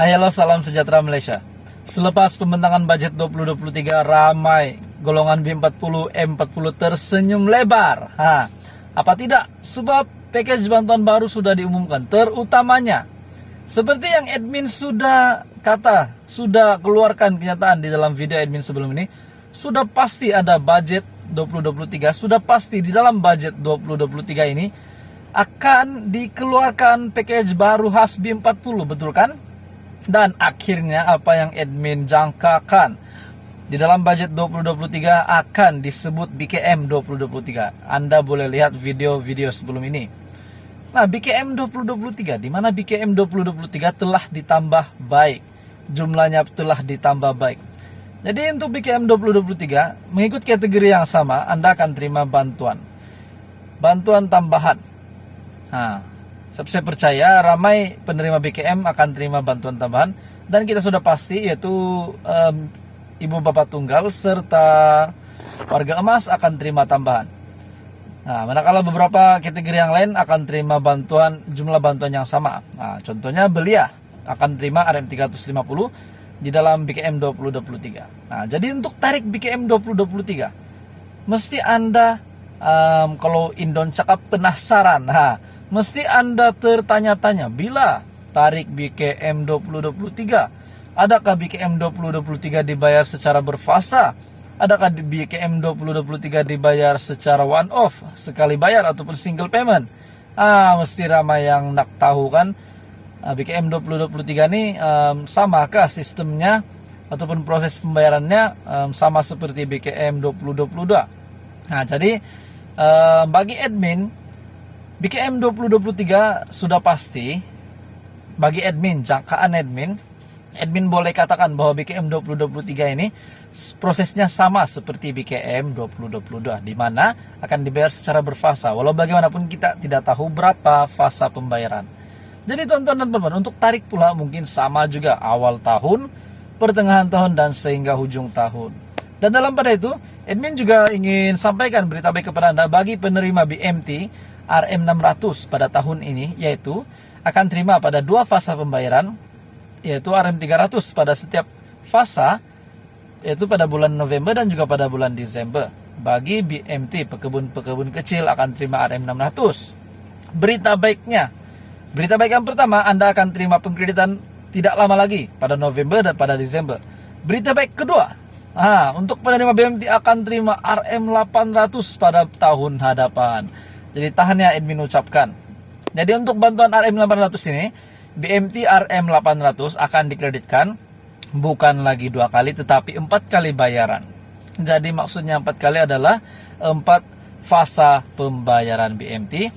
Hai, halo, salam sejahtera Malaysia. Selepas pembentangan budget 2023, ramai golongan B40, M40 tersenyum lebar. Apa tidak? Sebab package bantuan baru sudah diumumkan. Terutamanya, seperti yang admin sudah keluarkan kenyataan di dalam video admin sebelum ini, sudah pasti ada budget 2023, sudah pasti di dalam budget 2023 ini akan dikeluarkan package baru khas B40, betul kan? Dan akhirnya apa yang admin jangkakan di dalam budget 2023 akan disebut BKM 2023. Anda boleh lihat video-video sebelum ini. Nah, BKM 2023, di mana BKM 2023 telah ditambah baik. Jumlahnya telah ditambah baik. Jadi untuk BKM 2023, mengikut kategori yang sama, Anda akan terima bantuan tambahan. Saya percaya ramai penerima BKM akan terima bantuan tambahan. Dan kita sudah pasti yaitu ibu bapak tunggal serta warga emas akan terima tambahan. Manakala beberapa kategori yang lain akan terima jumlah bantuan yang sama. Contohnya belia akan terima RM350 di dalam BKM 2023. Jadi untuk tarik BKM 2023, mesti Anda kalau Indon cakap penasaran, mesti Anda tertanya-tanya, bila tarik BKM 2023, adakah BKM 2023 dibayar secara berfasa? Adakah BKM 2023 dibayar secara one off, sekali bayar ataupun single payment? Mesti ramai yang nak tahu kan, BKM 2023 ini samakah sistemnya ataupun proses pembayarannya sama seperti BKM 2022? Jadi bagi admin, BKM 2023 sudah pasti. Bagi admin, jangkaan admin boleh katakan bahwa BKM 2023 ini prosesnya sama seperti BKM 2022, di mana akan dibayar secara berfasa. Walau bagaimanapun kita tidak tahu berapa fasa pembayaran. Jadi teman-teman dan teman-teman, untuk tarik pula mungkin sama juga, awal tahun, pertengahan tahun, dan sehingga hujung tahun. Dan dalam pada itu, admin juga ingin sampaikan berita baik kepada Anda bagi penerima BMT RM600 pada tahun ini, yaitu akan terima pada 2 fasa pembayaran, yaitu RM300 pada setiap fasa, yaitu pada bulan November dan juga pada bulan Desember. Bagi BMT pekebun-pekebun kecil akan terima RM600. Berita baik yang pertama, Anda akan terima pengkreditan tidak lama lagi pada November dan pada Desember. Berita baik kedua, untuk penerima BMT akan terima RM800 pada tahun hadapan. Jadi tahan ya, admin ucapkan. Jadi untuk bantuan RM800 ini, BMT RM800 akan dikreditkan bukan lagi 2 kali tetapi 4 kali bayaran. Jadi maksudnya 4 kali adalah 4 fasa pembayaran BMT,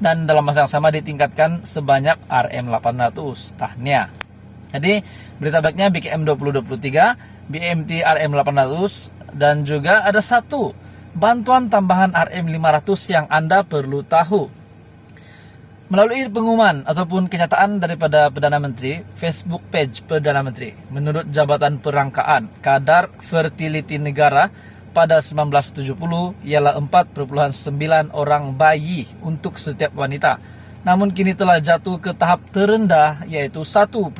dan dalam masa yang sama ditingkatkan sebanyak RM800 tahnya. Jadi berita baiknya BKM 2023, BMT RM800, dan juga ada satu bantuan tambahan RM500 yang Anda perlu tahu. Melalui pengumuman ataupun kenyataan daripada Perdana Menteri, Facebook page Perdana Menteri, menurut Jabatan Perangkaan, kadar fertility negara pada 1970 ialah 4,9 orang bayi untuk setiap wanita. Namun kini telah jatuh ke tahap terendah, yaitu 1,7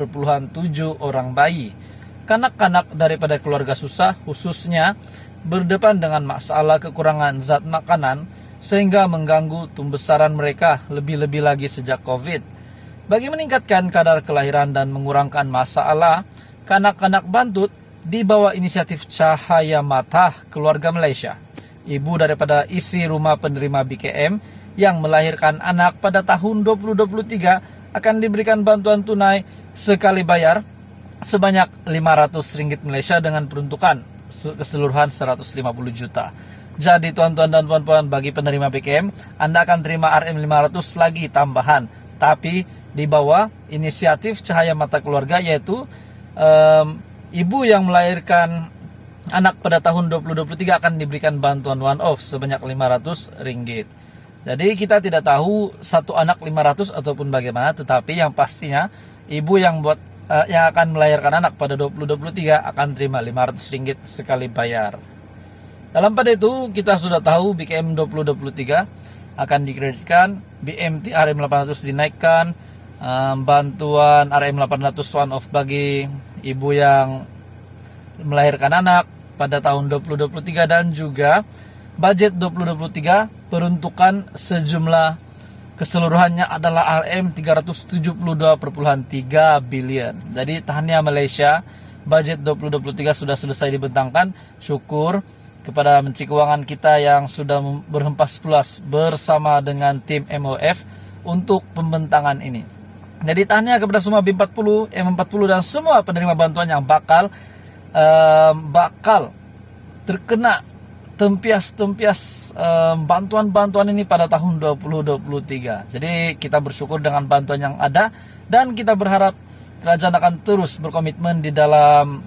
orang bayi. Kanak-kanak daripada keluarga susah khususnya berdepan dengan masalah kekurangan zat makanan sehingga mengganggu tumbesaran mereka, lebih-lebih lagi sejak COVID. Bagi meningkatkan kadar kelahiran dan mengurangkan masalah kanak-kanak bantut, di bawah inisiatif Cahaya Mata Keluarga Malaysia, ibu daripada isi rumah penerima BKM yang melahirkan anak pada tahun 2023 akan diberikan bantuan tunai sekali bayar sebanyak RM500 Malaysia dengan peruntukan keseluruhan 150 juta. Jadi tuan-tuan dan puan-puan, bagi penerima BKM, Anda akan terima RM500 lagi tambahan, tapi di bawah inisiatif Cahaya Mata Keluarga, yaitu ibu yang melahirkan anak pada tahun 2023 akan diberikan bantuan one off sebanyak RM500. Jadi kita tidak tahu satu anak 500 ataupun bagaimana, tetapi yang pastinya ibu yang akan melahirkan anak pada 2023 akan terima RM500 sekali bayar. Dalam pada itu kita sudah tahu BKM 2023 akan dikreditkan, BMT RM800 dinaikkan, bantuan RM 800 one off bagi ibu yang melahirkan anak pada tahun 2023, dan juga budget 2023 peruntukan sejumlah keseluruhannya adalah RM 372,3 billion. Jadi tahniah Malaysia, budget 2023 sudah selesai dibentangkan. Syukur kepada Menteri Keuangan kita yang sudah berhempas puas bersama dengan tim MOF untuk pembentangan ini. Jadi tahniah kepada semua B40, M40 dan semua penerima bantuan yang bakal terkena tempias bantuan-bantuan ini pada tahun 2023. Jadi kita bersyukur dengan bantuan yang ada, dan kita berharap kerajaan akan terus berkomitmen di dalam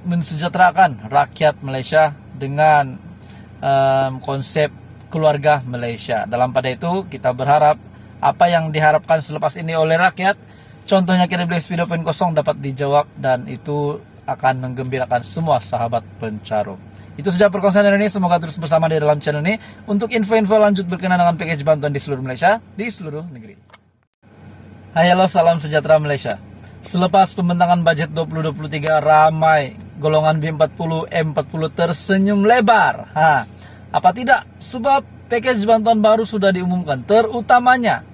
mensejahterakan rakyat Malaysia dengan konsep keluarga Malaysia. Dalam pada itu kita berharap apa yang diharapkan selepas ini oleh rakyat, contohnya KWS Video Poin Kosong, dapat dijawab, dan itu akan menggembirakan semua sahabat pencarum. Itu saja perkongsian hari ini. Semoga terus bersama di dalam channel ini untuk info-info lanjut berkenaan dengan package bantuan di seluruh Malaysia, di seluruh negeri. Hai, halo, salam sejahtera Malaysia. Selepas pembentangan budget 2023, ramai golongan B40, M40 tersenyum lebar. Apa tidak? Sebab package bantuan baru sudah diumumkan, terutamanya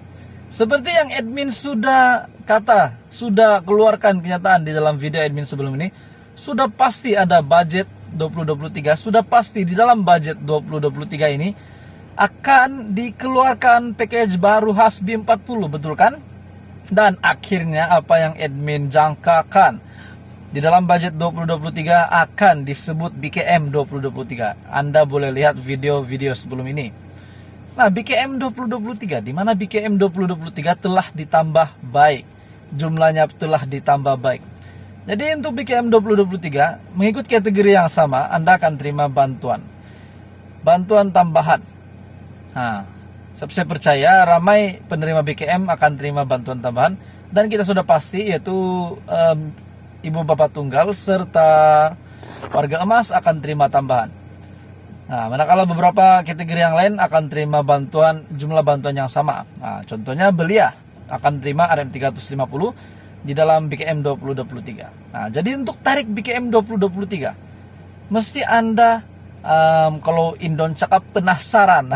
seperti yang admin sudah keluarkan kenyataan di dalam video admin sebelum ini, sudah pasti ada budget 2023, sudah pasti di dalam budget 2023 ini akan dikeluarkan package baru khas B40, betul kan? Dan akhirnya apa yang admin jangkakan di dalam budget 2023 akan disebut BKM 2023. Anda boleh lihat video-video sebelum ini. Nah, BKM 2023, di mana BKM 2023 telah ditambah baik, jumlahnya telah ditambah baik. Jadi untuk BKM 2023 mengikut kategori yang sama, Anda akan terima bantuan tambahan. Saya percaya ramai penerima BKM akan terima bantuan tambahan, dan kita sudah pasti yaitu ibu bapak tunggal serta warga emas akan terima tambahan. Nah, manakala beberapa kategori yang lain akan terima jumlah bantuan yang sama. Nah, contohnya belia akan terima RM 350 di dalam BKM 2023. Nah, jadi untuk tarik BKM 2023, mesti Anda kalau Indon cakap penasaran,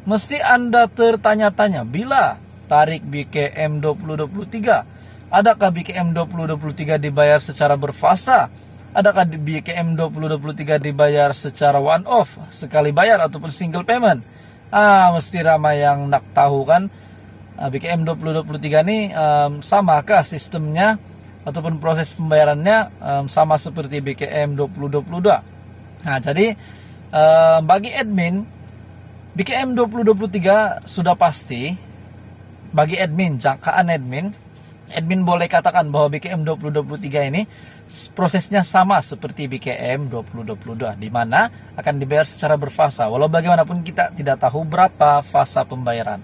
mesti Anda tertanya-tanya, bila tarik BKM 2023, adakah BKM 2023 dibayar secara berfasa? Adakah BKM 2023 dibayar secara one off, sekali bayar ataupun single payment? Mesti ramai yang nak tahu kan, BKM 2023 ini samakah sistemnya ataupun proses pembayarannya sama seperti BKM 2022? Nah, jadi bagi admin, BKM 2023 sudah pasti. Bagi admin, jangkaan admin boleh katakan bahwa BKM 2023 ini prosesnya sama seperti BKM 2022, di mana akan dibayar secara berfasa. Walau bagaimanapun kita tidak tahu berapa fasa pembayaran.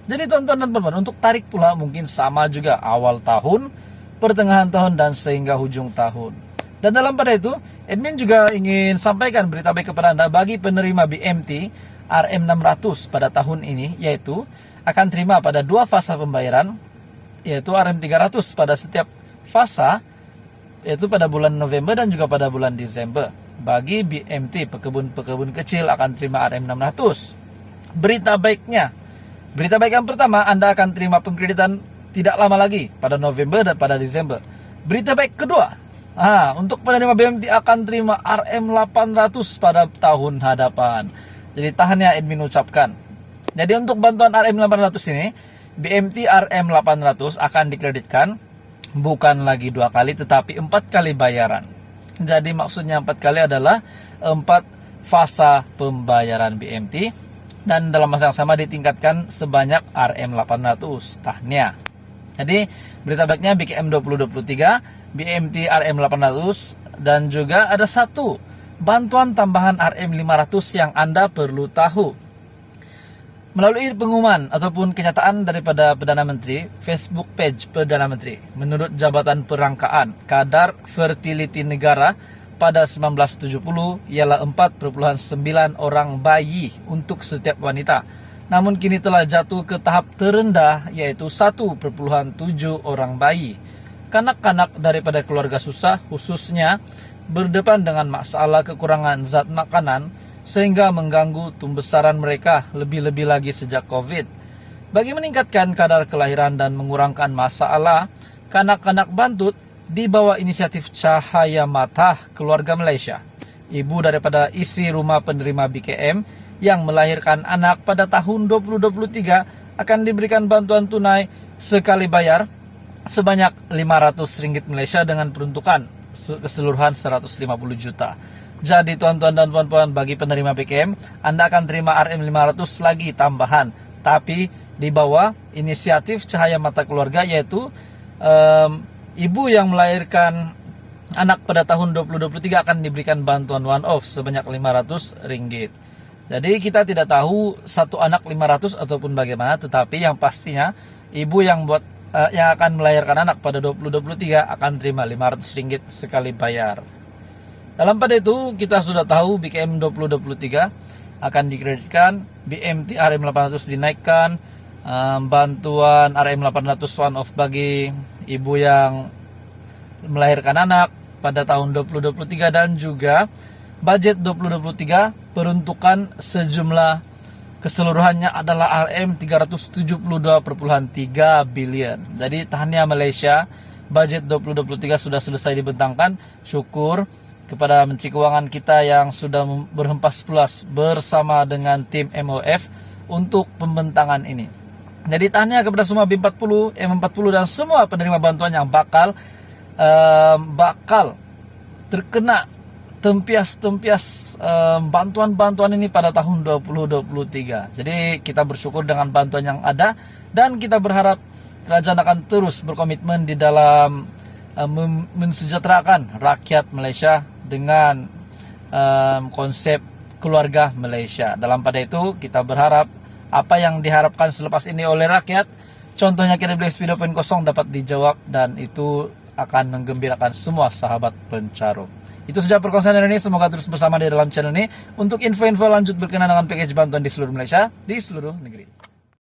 Jadi tuan-tuan dan teman-teman, untuk tarik pula mungkin sama juga, awal tahun, pertengahan tahun, dan sehingga hujung tahun. Dan dalam pada itu, admin juga ingin sampaikan berita baik kepada Anda bagi penerima BMT RM 600 pada tahun ini, yaitu akan terima pada 2 fasa pembayaran, yaitu RM 300 pada setiap fasa, yaitu pada bulan November dan juga pada bulan Desember. Bagi BMT pekebun-pekebun kecil akan terima RM 600. Berita baik yang pertama, Anda akan terima pengkreditan tidak lama lagi pada November dan pada Desember. Berita baik kedua, untuk penerima BMT akan terima RM 800 pada tahun hadapan. Jadi tahannya admin ucapkan. Jadi untuk bantuan RM 800 ini, BMT RM 800 akan dikreditkan bukan lagi 2 kali tetapi 4 kali bayaran. Jadi maksudnya 4 kali adalah 4 fasa pembayaran BMT, dan dalam masa yang sama ditingkatkan sebanyak RM 800. Tahniah. Jadi berita baiknya BKM 2023, BMT RM 800, dan juga ada satu bantuan tambahan RM 500 yang Anda perlu tahu. Melalui pengumuman ataupun kenyataan daripada Perdana Menteri, Facebook page Perdana Menteri, menurut Jabatan Perangkaan, kadar fertility negara pada 1970 ialah 4,9 orang bayi untuk setiap wanita. namun kini telah jatuh ke tahap terendah, yaitu 1,7 orang bayi. Kanak-kanak daripada keluarga susah khususnya berdepan dengan masalah kekurangan zat makanan sehingga mengganggu tumbesaran mereka, lebih-lebih lagi sejak COVID. Bagi meningkatkan kadar kelahiran dan mengurangkan masalah, kanak-kanak bantut di bawah inisiatif Cahaya Mata Keluarga Malaysia, ibu daripada isi rumah penerima BKM yang melahirkan anak pada tahun 2023 akan diberikan bantuan tunai sekali bayar sebanyak RM500 Malaysia dengan peruntukan keseluruhan 150 juta. Jadi tuan-tuan dan puan-puan, bagi penerima BKM, Anda akan terima RM500 lagi tambahan, tapi di bawah inisiatif Cahaya Mata Keluarga, yaitu ibu yang melahirkan anak pada tahun 2023 akan diberikan bantuan one off sebanyak RM500. Jadi kita tidak tahu satu anak 500 ataupun bagaimana, tetapi yang pastinya ibu yang akan melahirkan anak pada 2023 akan terima RM500 sekali bayar. Dalam pada itu kita sudah tahu BKM 2023 akan dikreditkan, BMT RM800 dinaikkan, bantuan RM800 one off bagi ibu yang melahirkan anak pada tahun 2023, dan juga budget 2023 peruntukan sejumlah keseluruhannya adalah RM372,3 bilion. Jadi tahniah Malaysia, budget 2023 sudah selesai dibentangkan. Syukur kepada Menteri Keuangan kita yang sudah berhempas puas bersama dengan tim MOF untuk pembentangan ini. Jadi tahniah kepada semua B40, M40 dan semua penerima bantuan yang bakal terkena tempias bantuan-bantuan ini pada tahun 2023. Jadi kita bersyukur dengan bantuan yang ada, dan kita berharap kerajaan akan terus berkomitmen di dalam mensejahterakan rakyat Malaysia dengan konsep keluarga Malaysia. Dalam pada itu kita berharap apa yang diharapkan selepas ini oleh rakyat, contohnya KWSP 2.0, dapat dijawab, dan itu akan menggembirakan semua sahabat pencarum. Itu saja perkongsian hari ini. Semoga terus bersama di dalam channel ini untuk info-info lanjut berkenaan dengan package bantuan di seluruh Malaysia, di seluruh negeri.